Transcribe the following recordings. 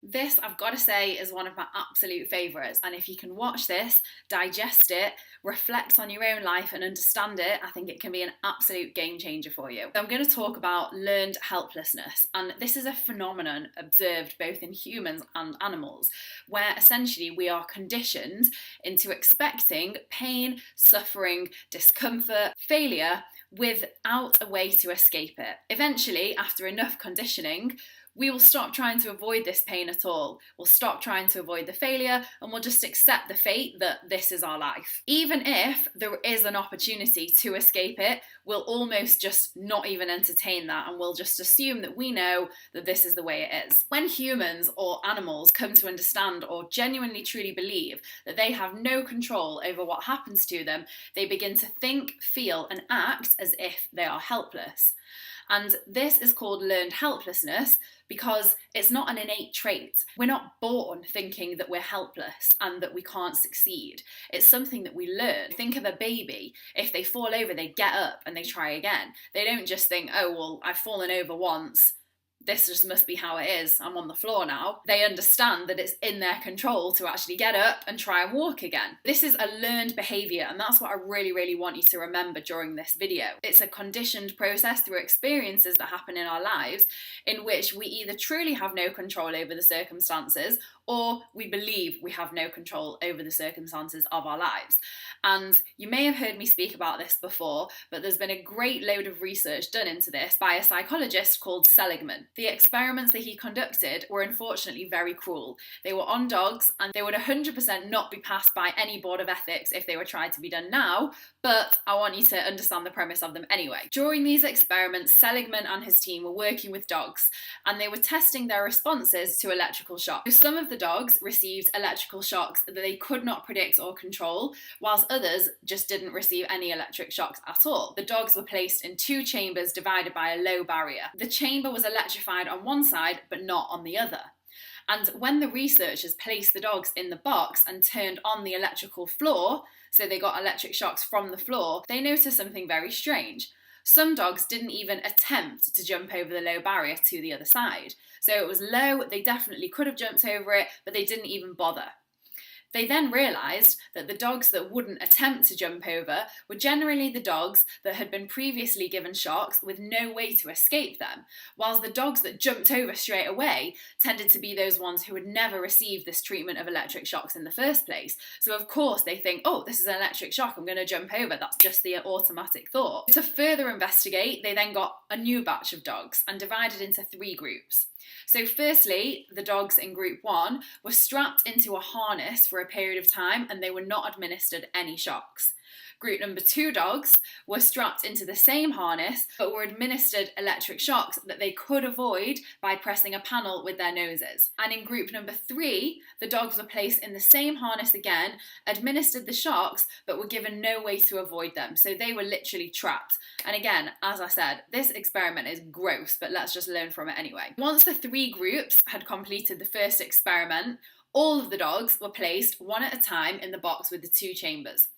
This, I've got to say, is one of my absolute favourites. And if you can watch this, digest it, reflect on your own life and understand it, I think it can be an absolute game changer for you. So I'm going to talk about learned helplessness. And this is a phenomenon observed both in humans and animals, where essentially we are conditioned into expecting pain, suffering, discomfort, failure without a way to escape it. Eventually, after enough conditioning, we will stop trying to avoid this pain at all. We'll stop trying to avoid the failure and we'll just accept the fate that this is our life. Even if there is an opportunity to escape it, we'll almost just not even entertain that and we'll just assume that we know that this is the way it is. When humans or animals come to understand or genuinely truly believe that they have no control over what happens to them, they begin to think, feel, and act as if they are helpless. And this is called learned helplessness because it's not an innate trait. We're not born thinking that we're helpless and that we can't succeed. It's something that we learn. Think of a baby. If they fall over, they get up and they try again. They don't just think, oh, well, I've fallen over once. This just must be how it is. I'm on the floor now. They understand that it's in their control to actually get up and try and walk again. This is a learned behaviour, and that's what I really want you to remember during this video. It's a conditioned process through experiences that happen in our lives in which we either truly have no control over the circumstances or we believe we have no control over the circumstances of our lives. And you may have heard me speak about this before, but there's been a great load of research done into this by a psychologist called Seligman. The experiments that he conducted were unfortunately very cruel. They were on dogs and they would 100% not be passed by any board of ethics if they were tried to be done now, but I want you to understand the premise of them anyway. During these experiments, Seligman and his team were working with dogs and they were testing their responses to electrical shock. So some of the dogs received electrical shocks that they could not predict or control, whilst others just didn't receive any electric shocks at all. The dogs were placed in two chambers divided by a low barrier. The chamber was electrified on one side but not on the other. And when the researchers placed the dogs in the box and turned on the electrical floor, so they got electric shocks from the floor, they noticed something very strange. Some dogs didn't even attempt to jump over the low barrier to the other side. So it was low, they definitely could have jumped over it, but they didn't even bother. They then realised that the dogs that wouldn't attempt to jump over were generally the dogs that had been previously given shocks with no way to escape them, whilst the dogs that jumped over straight away tended to be those ones who had never received this treatment of electric shocks in the first place. So of course they think, oh, this is an electric shock, I'm going to jump over. That's just the automatic thought. To further investigate, they then got a new batch of dogs and divided into three groups. So firstly, the dogs in group 1 were strapped into a harness for a period of time and they were not administered any shocks. Group number 2 dogs were strapped into the same harness but were administered electric shocks that they could avoid by pressing a panel with their noses. And in group number 3, the dogs were placed in the same harness again, administered the shocks but were given no way to avoid them. So they were literally trapped. And again, as I said, this experiment is gross, but let's just learn from it anyway. Once the 3 groups had completed the first experiment, all of the dogs were placed one at a time in the box with the 2 chambers.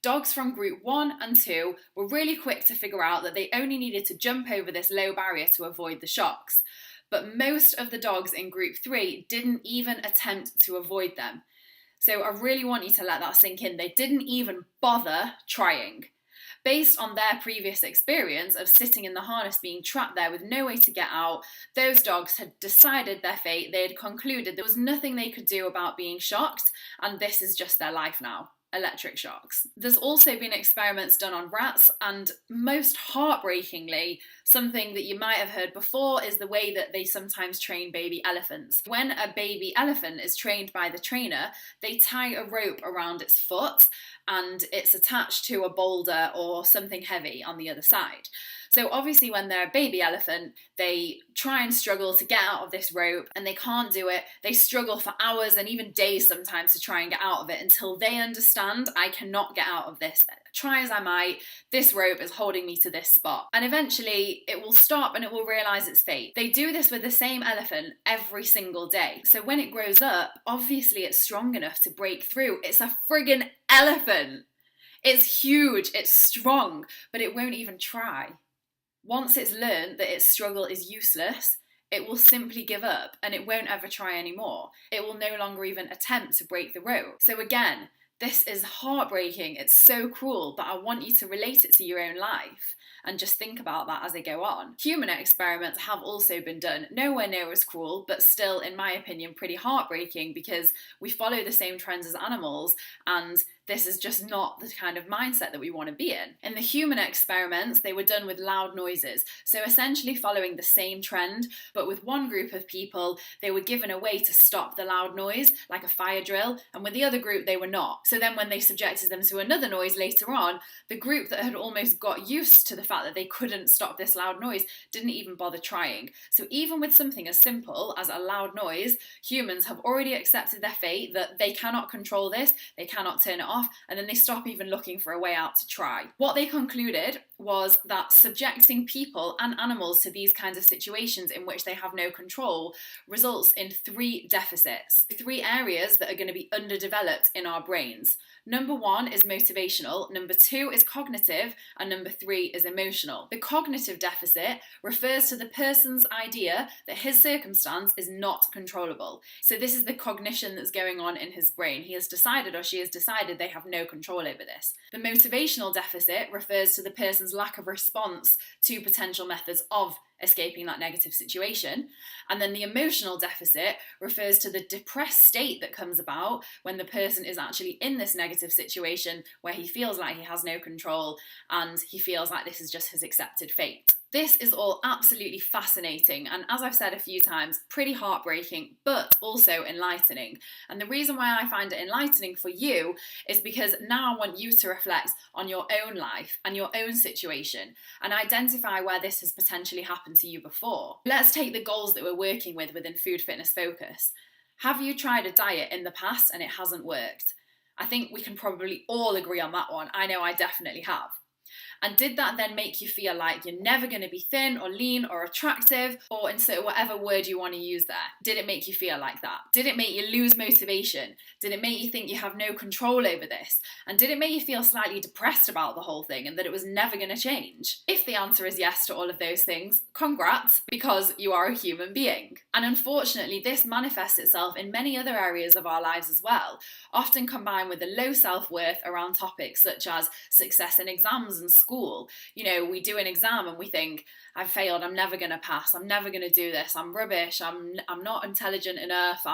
Dogs from group 1 and 2 were really quick to figure out that they only needed to jump over this low barrier to avoid the shocks. But most of the dogs in group 3 didn't even attempt to avoid them. So I really want you to let that sink in. They didn't even bother trying. Based on their previous experience of sitting in the harness being trapped there with no way to get out, those dogs had decided their fate. They had concluded there was nothing they could do about being shocked, and this is just their life now. Electric shocks. There's also been experiments done on rats, and most heartbreakingly, something that you might have heard before is the way that they sometimes train baby elephants. When a baby elephant is trained by the trainer, they tie a rope around its foot and it's attached to a boulder or something heavy on the other side. So obviously when they're a baby elephant, they try and struggle to get out of this rope and they can't do it. They struggle for hours and even days sometimes to try and get out of it until they understand, I cannot get out of this. Try as I might, this rope is holding me to this spot. And eventually it will stop and it will realise its fate. They do this with the same elephant every single day. So when it grows up, obviously it's strong enough to break through. It's a friggin' elephant. It's huge, it's strong, but it won't even try. Once it's learned that its struggle is useless, it will simply give up and it won't ever try anymore. It will no longer even attempt to break the rope. So again, this is heartbreaking, it's so cruel, but I want you to relate it to your own life and just think about that as I go on. Human experiments have also been done, nowhere near as cruel, but still, in my opinion, pretty heartbreaking because we follow the same trends as animals, and this is just not the kind of mindset that we want to be in. In the human experiments, they were done with loud noises, so essentially following the same trend, but with one group of people, they were given a way to stop the loud noise, like a fire drill, and with the other group, they were not. So then when they subjected them to another noise later on, the group that had almost got used to the fact that they couldn't stop this loud noise didn't even bother trying. So even with something as simple as a loud noise, humans have already accepted their fate, that they cannot control this, they cannot turn it off, and then they stop even looking for a way out to try. What they concluded was that subjecting people and animals to these kinds of situations in which they have no control results in 3 deficits, 3 areas that are going to be underdeveloped in our brains. Number 1 is motivational, number 2 is cognitive, and number 3 is emotional. The cognitive deficit refers to the person's idea that his circumstance is not controllable. So this is the cognition that's going on in his brain. He has decided, or she has decided, they have no control over this. The motivational deficit refers to the person's lack of response to potential methods of escaping that negative situation. And then the emotional deficit refers to the depressed state that comes about when the person is actually in this negative situation where he feels like he has no control and he feels like this is just his accepted fate. This is all absolutely fascinating and, as I've said a few times, pretty heartbreaking, but also enlightening. And the reason why I find it enlightening for you is because now I want you to reflect on your own life and your own situation and identify where this has potentially happened to you before. Let's take the goals that we're working with within Food Fitness Focus. Have you tried a diet in the past and it hasn't worked? I think we can probably all agree on that one. I know I definitely have. And did that then make you feel like you're never going to be thin or lean or attractive, or insert whatever word you want to use there? Did it make you feel like that? Did it make you lose motivation? Did it make you think you have no control over this? And did it make you feel slightly depressed about the whole thing and that it was never going to change? If the answer is yes to all of those things, congrats, because you are a human being. And unfortunately, this manifests itself in many other areas of our lives as well, often combined with a low self-worth around topics such as success in exams and school. You know, we do an exam and we think, I've failed, I'm never going to pass, I'm never going to do this, I'm rubbish, I'm not intelligent enough,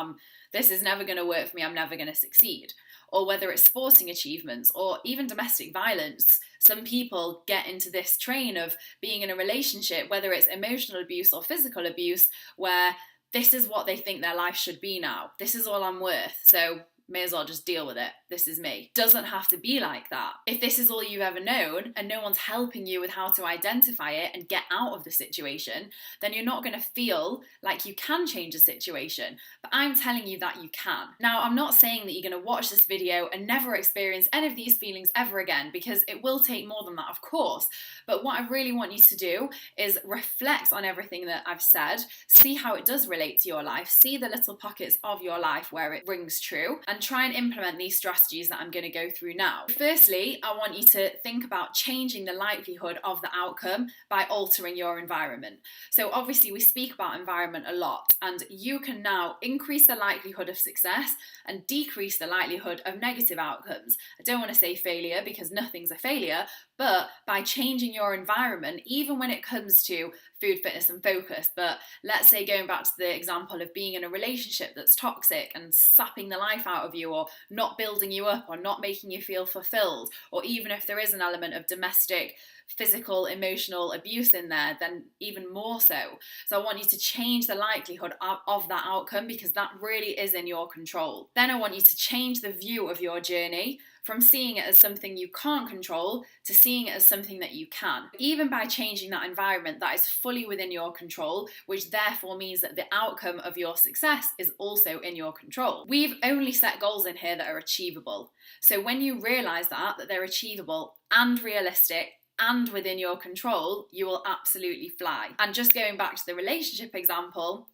this is never going to work for me, I'm never going to succeed. Or whether it's sporting achievements or even domestic violence, some people get into this train of being in a relationship, whether it's emotional abuse or physical abuse, where this is what they think their life should be now. This is all I'm worth, so may as well just deal with it. This is me. Doesn't have to be like that. If this is all you've ever known and no one's helping you with how to identify it and get out of the situation, then you're not going to feel like you can change the situation. But I'm telling you that you can. Now, I'm not saying that you're going to watch this video and never experience any of these feelings ever again, because it will take more than that, of course. But what I really want you to do is reflect on everything that I've said, see how it does relate to your life, see the little pockets of your life where it rings true, and try and implement these strategies that I'm going to go through now. Firstly, I want you to think about changing the likelihood of the outcome by altering your environment. So obviously we speak about environment a lot, and you can now increase the likelihood of success and decrease the likelihood of negative outcomes. I don't want to say failure because nothing's a failure, but by changing your environment, even when it comes to food, fitness and focus, but let's say going back to the example of being in a relationship that's toxic and sapping the life out of you, or not building you up, or not making you feel fulfilled, or even if there is an element of domestic, physical, emotional abuse in there, then even more so. So I want you to change the likelihood of that outcome, because that really is in your control. Then I want you to change the view of your journey from seeing it as something you can't control to seeing it as something that you can. Even by changing that environment, that is fully within your control, which therefore means that the outcome of your success is also in your control. We've only set goals in here that are achievable. So when you realize that they're achievable and realistic and within your control, you will absolutely fly. And just going back to the relationship example,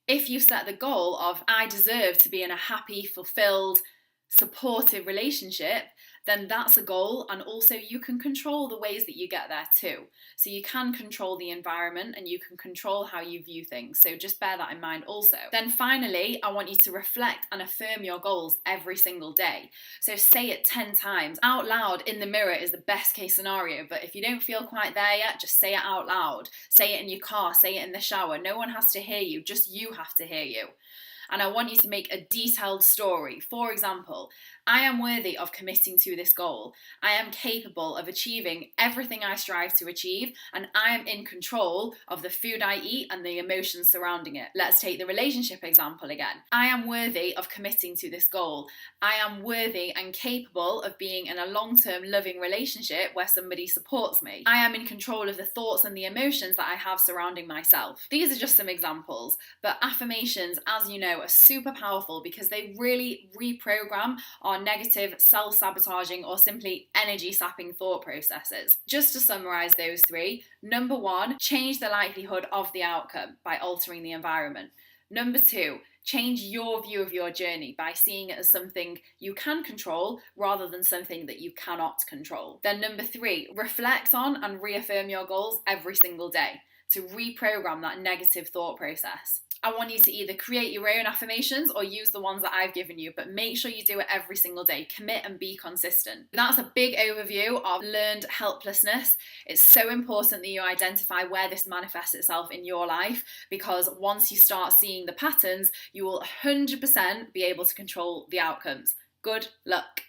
if you set the goal of, I deserve to be in a happy, fulfilled, supportive relationship, then that's a goal. And also you can control the ways that you get there too. So you can control the environment and you can control how you view things. So just bear that in mind also. Then finally, I want you to reflect and affirm your goals every single day. So say it 10 times. Out loud in the mirror is the best case scenario, but if you don't feel quite there yet, just say it out loud. Say it in your car, say it in the shower. No one has to hear you, just you have to hear you. And I want you to make a detailed story. For example, I am worthy of committing to this goal. I am capable of achieving everything I strive to achieve, and I am in control of the food I eat and the emotions surrounding it. Let's take the relationship example again. I am worthy of committing to this goal. I am worthy and capable of being in a long-term loving relationship where somebody supports me. I am in control of the thoughts and the emotions that I have surrounding myself. These are just some examples, but affirmations, as you know, are super powerful because they really reprogram our negative, self-sabotaging, or simply energy-sapping thought processes. Just to summarize those three, number one, change the likelihood of the outcome by altering the environment. Number two, change your view of your journey by seeing it as something you can control rather than something that you cannot control. Then number three, reflect on and reaffirm your goals every single day to reprogram that negative thought process. I want you to either create your own affirmations or use the ones that I've given you, but make sure you do it every single day. Commit and be consistent. That's a big overview of learned helplessness. It's so important that you identify where this manifests itself in your life, because once you start seeing the patterns, you will 100% be able to control the outcomes. Good luck.